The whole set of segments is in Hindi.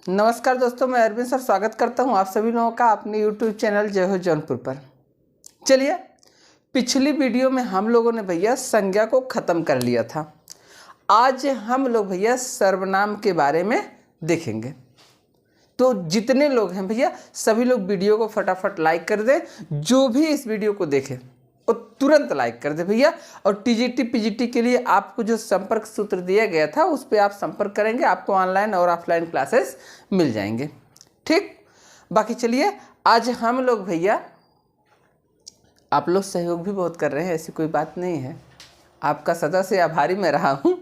नमस्कार दोस्तों, मैं अरविंद सर स्वागत करता हूं आप सभी लोगों का अपने YouTube चैनल जय हो जौनपुर पर। चलिए, पिछली वीडियो में हम लोगों ने भैया संज्ञा को ख़त्म कर लिया था। आज हम लोग भैया सर्वनाम के बारे में देखेंगे। तो जितने लोग हैं भैया सभी लोग वीडियो को फटाफट लाइक कर दें। जो भी इस वीडियो को देखे वो तुरंत लाइक कर दे भैया। और टीजीटी पीजीटी के लिए आपको जो संपर्क सूत्र दिया गया था उस पर आप संपर्क करेंगे, आपको ऑनलाइन और ऑफलाइन क्लासेस मिल जाएंगे। ठीक, बाकी चलिए आज हम लोग भैया, आप लोग सहयोग भी बहुत कर रहे हैं, ऐसी कोई बात नहीं है, आपका सदा से आभारी मैं रहा हूँ।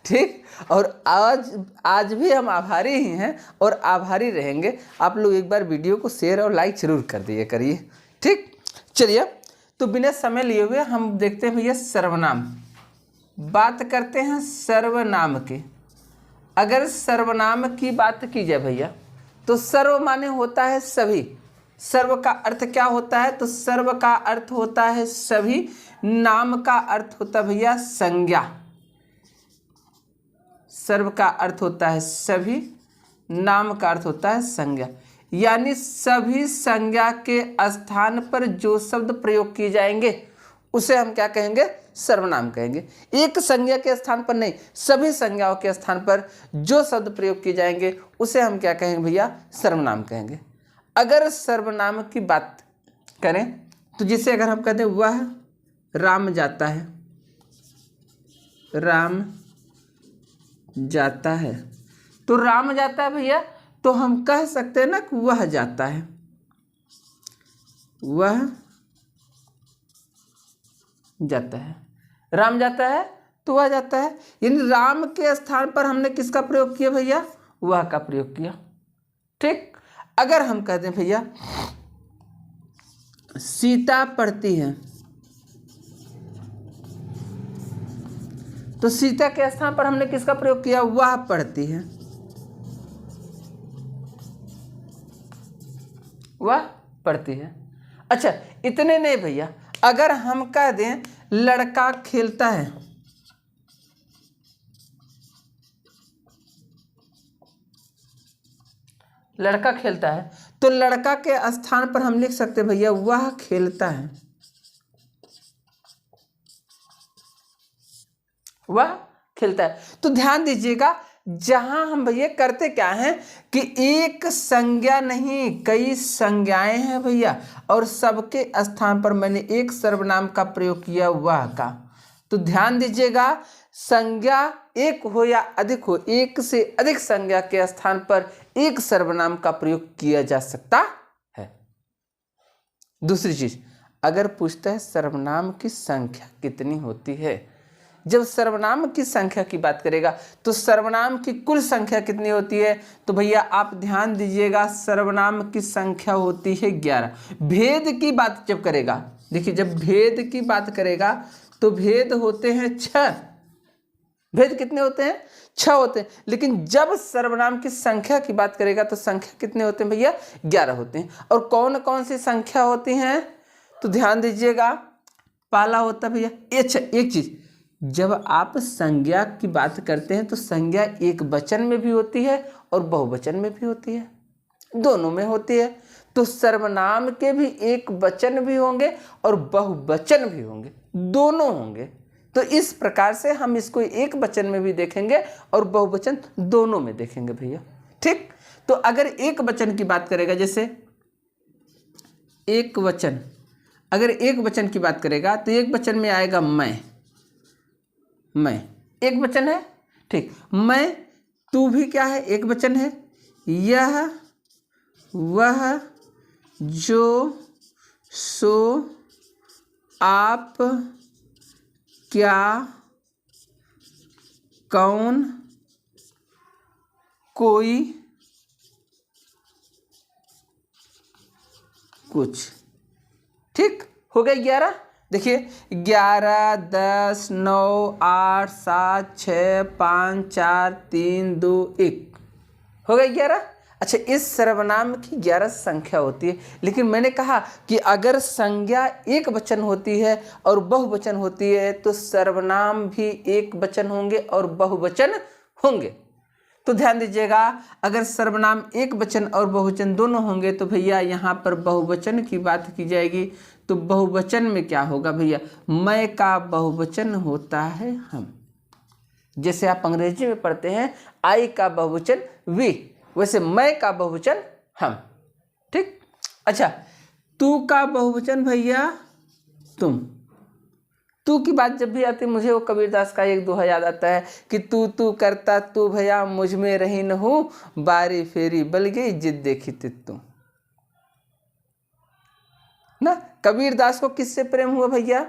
ठीक, और आज भी हम आभारी ही हैं और आभारी रहेंगे। आप लोग एक बार वीडियो को शेयर और लाइक जरूर कर दिए करिए। ठीक, चलिए तो बिना समय लिए हुए हम देखते हैं भैया सर्वनाम। बात करते हैं सर्वनाम की। अगर सर्वनाम की बात की जाए भैया तो सर्व माने होता है सभी। सर्व का अर्थ क्या होता है? तो सर्व का अर्थ होता है सभी। नाम का अर्थ होता है भैया संज्ञा। सर्व का अर्थ होता है सभी, नाम का अर्थ होता है संज्ञा। यानी सभी संज्ञा के स्थान पर जो शब्द प्रयोग किए जाएंगे उसे हम क्या कहेंगे? सर्वनाम कहेंगे। एक संज्ञा के स्थान पर नहीं, सभी संज्ञाओं के स्थान पर जो शब्द प्रयोग किए जाएंगे उसे हम क्या कहेंगे भैया? सर्वनाम कहेंगे। अगर सर्वनाम की बात करें तो जिसे अगर हम कहते हैं वह राम जाता है, राम जाता है, तो राम जाता है भैया, तो हम कह सकते हैं ना कि वह जाता है, वह जाता है। राम जाता है तो वह जाता है, यानी राम के स्थान पर हमने किसका प्रयोग किया भैया? वह का प्रयोग किया। ठीक, अगर हम कहते हैं भैया सीता पढ़ती है, तो सीता के स्थान पर हमने किसका प्रयोग किया? वह पढ़ती है, वह पढ़ती है। अच्छा, इतने नहीं भैया, अगर हम कह दें लड़का खेलता है, लड़का खेलता है, तो लड़का के स्थान पर हम लिख सकते हैं भैया वह खेलता है, वह खेलता है। तो ध्यान दीजिएगा, जहां हम भैया करते क्या हैं कि एक संज्ञा नहीं कई संज्ञाएं हैं भैया, और सबके स्थान पर मैंने एक सर्वनाम का प्रयोग किया वह का। तो ध्यान दीजिएगा, संज्ञा एक हो या अधिक हो, एक से अधिक संज्ञा के स्थान पर एक सर्वनाम का प्रयोग किया जा सकता है। दूसरी चीज, अगर पूछता है सर्वनाम की संख्या कितनी होती है, जब सर्वनाम की संख्या की बात करेगा तो सर्वनाम की कुल संख्या कितनी होती है? तो भैया आप ध्यान दीजिएगा, सर्वनाम की संख्या होती है 11। भेद की बात जब करेगा, देखिए जब भेद की बात करेगा तो भेद होते हैं 6। भेद कितने होते हैं? 6 होते हैं। लेकिन जब सर्वनाम की संख्या की बात करेगा तो संख्या कितने होते हैं भैया? 11 होते हैं। और कौन कौन सी संख्या होती हैं? तो ध्यान दीजिएगा, पहला होता है भैया एक चीज, जब आप संज्ञा की बात करते हैं तो संज्ञा एक वचन में भी होती है और बहुवचन में भी होती है, दोनों में होती है। तो सर्वनाम के भी एक वचन भी होंगे और बहुवचन भी होंगे, दोनों होंगे। तो इस प्रकार से हम इसको एक वचन में भी देखेंगे और बहुवचन दोनों में देखेंगे भैया। ठीक, तो अगर एक वचन की बात करेगा, जैसे एक वचन, अगर एक वचन की बात करेगा तो एक वचन में आएगा मैं एक वचन है। ठीक, मैं, तू भी क्या है? एक वचन है। यह, वह, जो, सो, आप, क्या, कौन, कोई, कुछ। ठीक, हो गए 11। देखिए 11, 10, 9, 8, 7, 6, 5, 4, 3, 2, 1 हो गए 11। अच्छा, इस सर्वनाम की 11 संख्या होती है। लेकिन मैंने कहा कि अगर संज्ञा एक वचन होती है और बहुवचन होती है तो सर्वनाम भी एक वचन होंगे और बहुवचन होंगे। तो ध्यान दीजिएगा, अगर सर्वनाम एक वचन और बहुवचन दोनों होंगे तो भैया यहाँ पर बहुवचन की बात की जाएगी। तो बहुवचन में क्या होगा भैया, मैं का बहुवचन होता है हम। जैसे आप अंग्रेजी में पढ़ते हैं आई का बहुवचन वी, वैसे मैं का बहुवचन हम। ठीक। अच्छा, तू का बहुवचन भैया तुम। तू की बात जब भी आती है मुझे वो कबीरदास का एक दोहा याद आता है कि तू तू करता तू भैया मुझ में रही न हूँ, बारी फेरी बल गई जिद देखी तू ना। कबीरदास को किससे प्रेम हुआ भैया,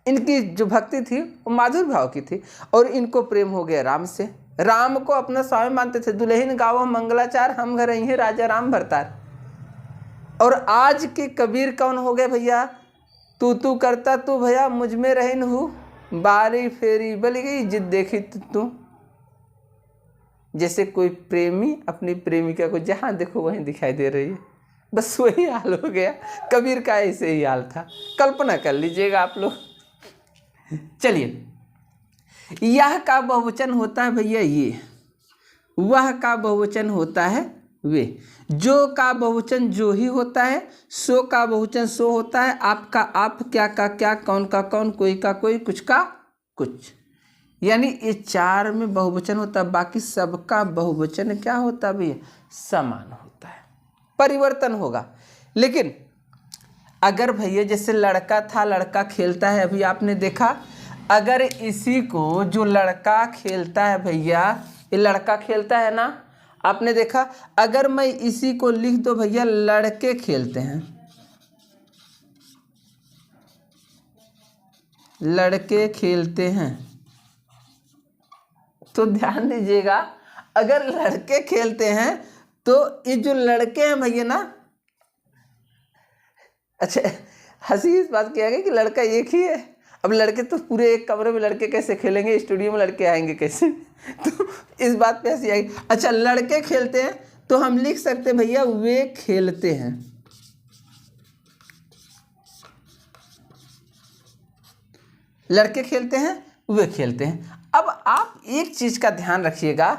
इनकी जो भक्ति थी वो माधुर भाव की थी, और इनको प्रेम हो गया राम से। राम को अपना स्वामी मानते थे। दुल्हन गावो मंगलाचार, हम घर ही राजा राम भरतार। और आज के कबीर कौन हो गए भैया, तू तू करता तू भैया मुझ में रही न हूँ, बारी फेरी बल गई जिद देखी तू। जैसे कोई प्रेमी अपनी प्रेमिका को जहाँ देखो वहीं दिखाई दे रही है, बस वही हाल हो गया। कबीर का ऐसे ही हाल था, कल्पना कर लीजिएगा आप लोग। चलिए, यह का बहुवचन होता है भैया ये, वह का बहुवचन होता है वे, जो का बहुवचन जो ही होता है, सो का बहुवचन सो होता है, आप का आप, क्या का क्या, कौन का कौन, कोई का कोई, कुछ का कुछ। यानी ये चार में बहुवचन होता है, बाकी सबका बहुवचन क्या होता है भैया, समान होता है, परिवर्तन होगा। लेकिन अगर भैया जैसे लड़का था, लड़का खेलता है, अभी आपने देखा, अगर इसी को जो लड़का खेलता है भैया, ये लड़का खेलता है ना, आपने देखा, अगर मैं इसी को लिख दो भैया लड़के खेलते हैं, लड़के खेलते हैं, तो ध्यान दीजिएगा, अगर लड़के खेलते हैं तो ये जो लड़के हैं भैया ना, अच्छा हंसी इस बात की है कि लड़का एक ही है। अब लड़के तो पूरे एक कमरे में लड़के कैसे खेलेंगे, स्टूडियो में लड़के आएंगे कैसे, तो इस बात पे हंसी आएगी। अच्छा, लड़के खेलते हैं तो हम लिख सकते हैं भैया वे खेलते हैं, लड़के खेलते हैं वे खेलते हैं। अब आप एक चीज का ध्यान रखिएगा,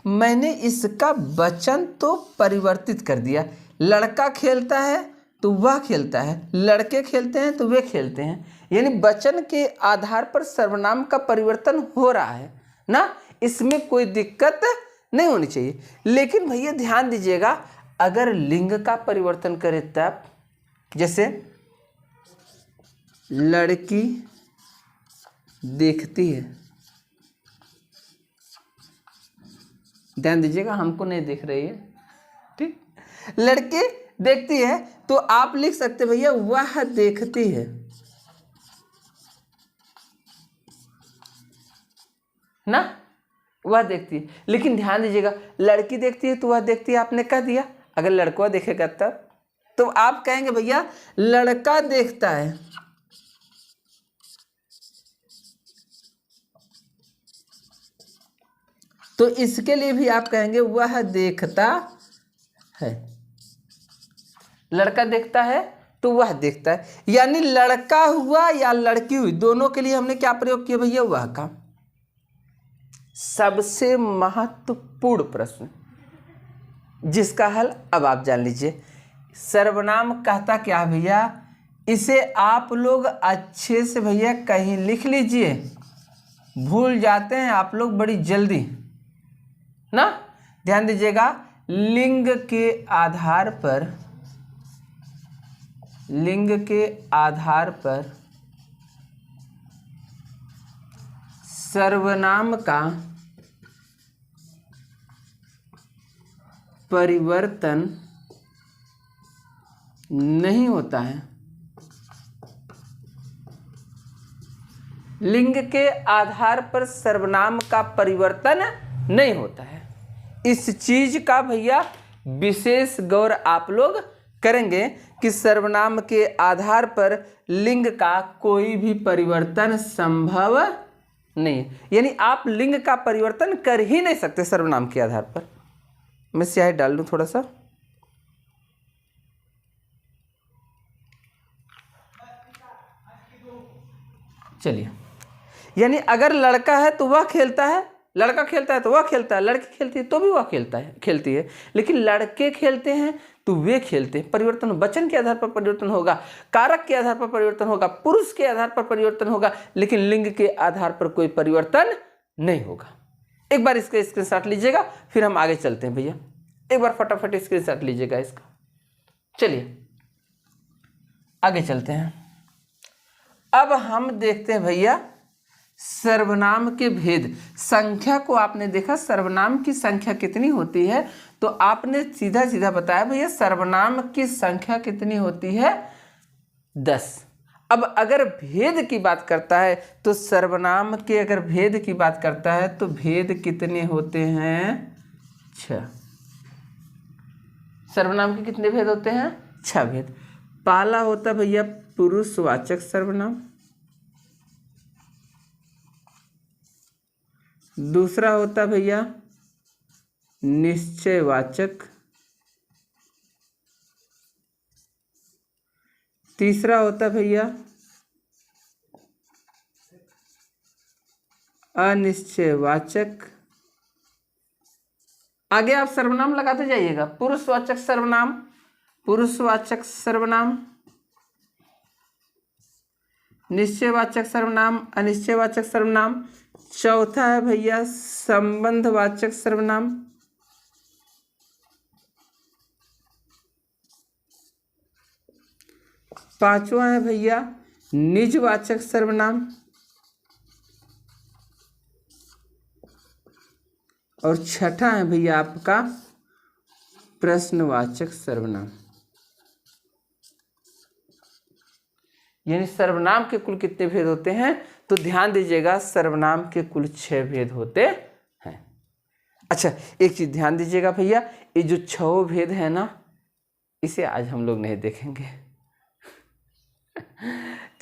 मैंने इसका वचन तो परिवर्तित कर दिया, लड़का खेलता है तो वह खेलता है, लड़के खेलते हैं तो वे खेलते हैं, यानी वचन के आधार पर सर्वनाम का परिवर्तन हो रहा है ना, इसमें कोई दिक्कत नहीं होनी चाहिए। लेकिन भैया ध्यान दीजिएगा, अगर लिंग का परिवर्तन करें तब, जैसे लड़की देखती है, ध्यान दीजिएगा हमको नहीं दिख रही है, ठीक, लड़के देखती है तो आप लिख सकते भैया वह देखती है ना, वह देखती है। लेकिन ध्यान दीजिएगा, लड़की देखती है तो वह देखती है आपने कह दिया, अगर लड़का देखेगा तब तो आप कहेंगे भैया लड़का देखता है, तो इसके लिए भी आप कहेंगे वह देखता है, लड़का देखता है तो वह देखता है, यानी लड़का हुआ या लड़की हुई दोनों के लिए हमने क्या प्रयोग किया भैया, वह का। सबसे महत्वपूर्ण प्रश्न जिसका हल अब आप जान लीजिए, सर्वनाम कहता क्या भैया, इसे आप लोग अच्छे से भैया कहीं लिख लीजिए, भूल जाते हैं आप लोग बड़ी जल्दी ना। ध्यान दीजिएगा, लिंग के आधार पर, लिंग के आधार पर सर्वनाम का परिवर्तन नहीं होता है, लिंग के आधार पर सर्वनाम का परिवर्तन नहीं होता है। इस चीज का भैया विशेष गौर आप लोग करेंगे कि सर्वनाम के आधार पर लिंग का कोई भी परिवर्तन संभव नहीं है, यानी आप लिंग का परिवर्तन कर ही नहीं सकते सर्वनाम के आधार पर। मैं स्याही डाल दूं थोड़ा सा, चलिए, यानी अगर लड़का है तो वह खेलता है, लड़का खेलता है तो वह खेलता है, लड़की खेलती है तो भी वह खेलती है। लेकिन लड़के खेलते हैं तो वे खेलते हैं। परिवर्तन वचन के आधार पर परिवर्तन होगा, कारक के आधार पर परिवर्तन होगा, पुरुष के आधार पर परिवर्तन होगा, लेकिन लिंग के आधार पर कोई परिवर्तन नहीं होगा। एक बार इसका स्क्रीनशॉट लीजिएगा, फिर हम आगे चलते हैं भैया। एक बार फटाफट स्क्रीनशॉट लीजिएगा इसका। चलिए आगे चलते हैं। अब हम देखते हैं भैया सर्वनाम के भेद। संख्या को आपने देखा, सर्वनाम की संख्या कितनी होती है, तो आपने सीधा सीधा बताया भैया सर्वनाम की संख्या कितनी होती है, 10। अब अगर भेद की बात करता है तो सर्वनाम के अगर भेद की बात करता है तो भेद कितने होते हैं, 6। सर्वनाम के कितने भेद होते हैं, 6 भेद। पहला होता भैया पुरुषवाचक सर्वनाम, दूसरा होता भैया निश्चयवाचक, तीसरा होता भैया अनिश्चयवाचक। आगे आप सर्वनाम लगाते जाइएगा। पुरुषवाचक सर्वनाम, पुरुषवाचक सर्वनाम, निश्चयवाचक सर्वनाम, अनिश्चयवाचक सर्वनाम। चौथा है भैया संबंधवाचक सर्वनाम, पांचवा है भैया निजवाचक सर्वनाम, और छठा है भैया आपका प्रश्नवाचक सर्वनाम। यानी सर्वनाम के कुल कितने भेद होते हैं, तो ध्यान दीजिएगा सर्वनाम के कुल 6 भेद होते हैं। अच्छा एक चीज ध्यान दीजिएगा भैया, ये जो 6 भेद है ना, इसे आज हम लोग नहीं देखेंगे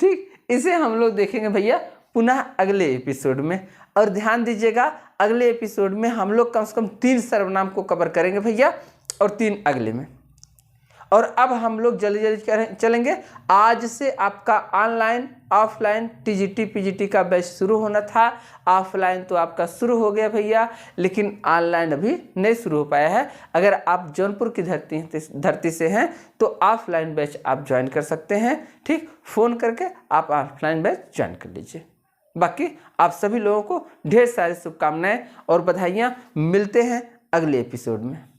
ठीक, इसे हम लोग देखेंगे भैया पुनः अगले एपिसोड में। और ध्यान दीजिएगा अगले एपिसोड में हम लोग कम से कम 3 सर्वनाम को कवर करेंगे भैया, और 3 अगले में। और अब हम लोग जल्दी जल्दी चलेंगे। आज से आपका ऑनलाइन ऑफलाइन टीजीटी पीजीटी का बैच शुरू होना था। ऑफलाइन तो आपका शुरू हो गया भैया, लेकिन ऑनलाइन अभी नहीं शुरू हो पाया है। अगर आप जौनपुर की धरती से हैं तो ऑफलाइन बैच आप ज्वाइन कर सकते हैं। ठीक, फ़ोन करके आप ऑफलाइन बैच ज्वाइन कर लीजिए। बाकी आप सभी लोगों को ढेर सारी शुभकामनाएं और बधाइयाँ। मिलते हैं अगले एपिसोड में।